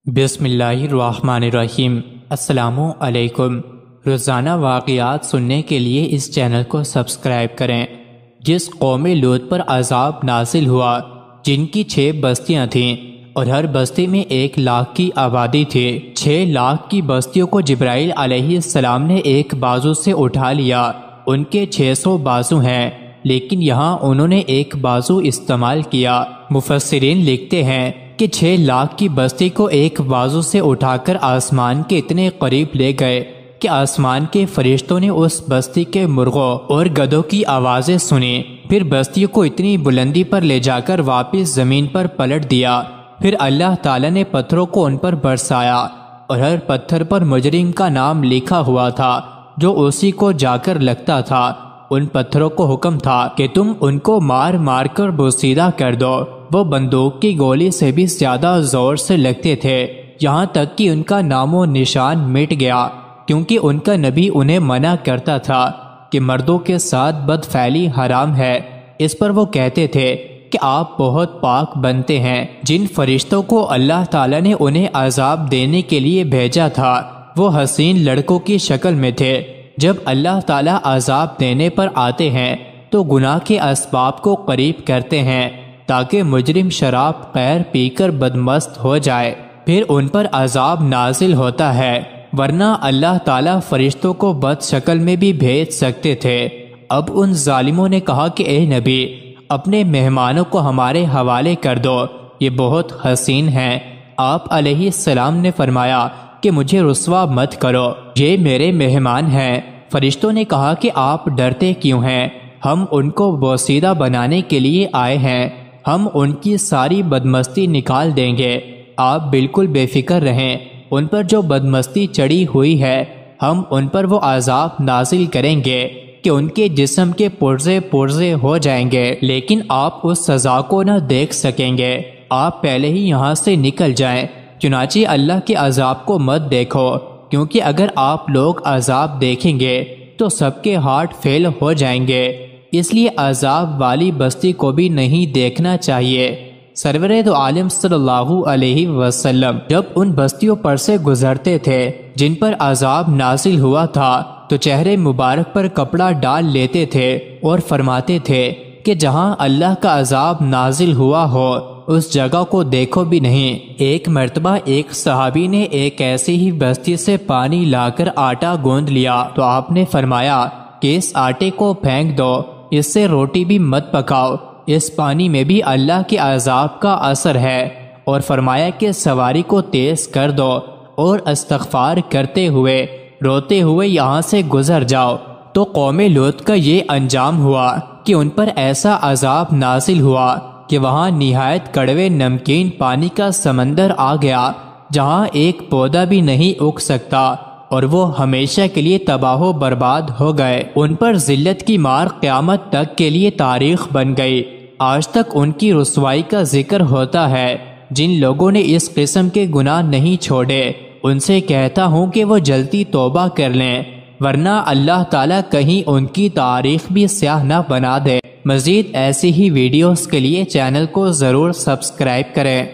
بسم اللہ الرحمن الرحیم۔ السلام علیکم۔ روزانہ واقعات سننے کے لیے اس چینل کو سبسکرائب کریں۔ جس قوم لوط پر عذاب نازل ہوا، جن کی 6 بستیاں تھیں اور ہر بستی میں 1 لاکھ کی آبادی تھی، 6 لاکھ کی بستیوں کو جبرائیل علیہ السلام نے ایک بازو سے اٹھا لیا۔ ان کے 600 بازو ہیں، لیکن یہاں انہوں نے ایک بازو استعمال کیا۔ مفسرین لکھتے ہیں کہ 6 لاکھ کی بستی کو ایک بازو سے اٹھا کر آسمان کے اتنے قریب لے گئے کہ آسمان کے فرشتوں نے اس بستی کے مرغوں اور گدھوں کی آوازیں سنی۔ پھر بستی کو اتنی بلندی پر لے جا کر واپس زمین پر پلٹ دیا۔ پھر اللہ تعالیٰ نے پتھروں کو ان پر برسایا، اور ہر پتھر پر مجرم کا نام لکھا ہوا تھا جو اسی کو جا کر لگتا تھا۔ ان پتھروں کو حکم تھا کہ تم ان کو مار مار کر بوسیدہ کر دو۔ وہ بندوق کی گولی سے بھی زیادہ زور سے لگتے تھے، یہاں تک کہ ان کا نام و نشان مٹ گیا، کیونکہ ان کا نبی انہیں منع کرتا تھا کہ مردوں کے ساتھ بد فعلی حرام ہے۔ اس پر وہ کہتے تھے کہ آپ بہت پاک بنتے ہیں۔ جن فرشتوں کو اللہ تعالیٰ نے انہیں عذاب دینے کے لیے بھیجا تھا، وہ حسین لڑکوں کی شکل میں تھے۔ جب اللہ تعالیٰ عذاب دینے پر آتے ہیں تو گناہ کے اسباب کو قریب کرتے ہیں تاکہ مجرم شراب قہر پی کر بدمست ہو جائے، پھر ان پر عذاب نازل ہوتا ہے، ورنہ اللہ تعالیٰ فرشتوں کو بد شکل میں بھی بھیج سکتے تھے۔ اب ان ظالموں نے کہا کہ اے نبی، اپنے مہمانوں کو ہمارے حوالے کر دو، یہ بہت حسین ہیں۔ آپ علیہ السلام نے فرمایا کہ مجھے رسوا مت کرو، یہ میرے مہمان ہیں۔ فرشتوں نے کہا کہ آپ ڈرتے کیوں ہیں؟ ہم ان کو بوسیدہ بنانے کے لیے آئے ہیں، ہم ان کی ساری بدمستی نکال دیں گے، آپ بالکل بے فکر رہیں۔ ان پر جو بدمستی چڑھی ہوئی ہے، ہم ان پر وہ عذاب نازل کریں گے کہ ان کے جسم کے پرزے پرزے ہو جائیں گے، لیکن آپ اس سزا کو نہ دیکھ سکیں گے۔ آپ پہلے ہی یہاں سے نکل جائیں، چنانچہ اللہ کے عذاب کو مت دیکھو، کیونکہ اگر آپ لوگ عذاب دیکھیں گے تو سب کے ہارٹ فیل ہو جائیں گے، اس لیے عذاب والی بستی کو بھی نہیں دیکھنا چاہیے۔ سرور دو عالم صلی اللہ علیہ وسلم جب ان بستیوں پر سے گزرتے تھے جن پر عذاب نازل ہوا تھا تو چہرے مبارک پر کپڑا ڈال لیتے تھے اور فرماتے تھے کہ جہاں اللہ کا عذاب نازل ہوا ہو اس جگہ کو دیکھو بھی نہیں۔ ایک مرتبہ ایک صحابی نے ایک ایسی ہی بستی سے پانی لا کر آٹا گوندھ لیا تو آپ نے فرمایا کہ اس آٹے کو پھینک دو، اس سے روٹی بھی مت پکاؤ، اس پانی میں بھی اللہ کے عذاب کا اثر ہے، اور فرمایا کہ سواری کو تیز کر دو اور استغفار کرتے ہوئے روتے ہوئے یہاں سے گزر جاؤ۔ تو قوم لوط کا یہ انجام ہوا کہ ان پر ایسا عذاب نازل ہوا کہ وہاں نہایت کڑوے نمکین پانی کا سمندر آ گیا، جہاں ایک پودا بھی نہیں اگ سکتا، اور وہ ہمیشہ کے لیے تباہ و برباد ہو گئے۔ ان پر ذلت کی مار قیامت تک کے لیے تاریخ بن گئی۔ آج تک ان کی رسوائی کا ذکر ہوتا ہے۔ جن لوگوں نے اس قسم کے گناہ نہیں چھوڑے، ان سے کہتا ہوں کہ وہ جلدی توبہ کر لیں، ورنہ اللہ تعالیٰ کہیں ان کی تاریخ بھی سیاہ نہ بنا دے۔ مزید ایسی ہی ویڈیوز کے لیے چینل کو ضرور سبسکرائب کریں۔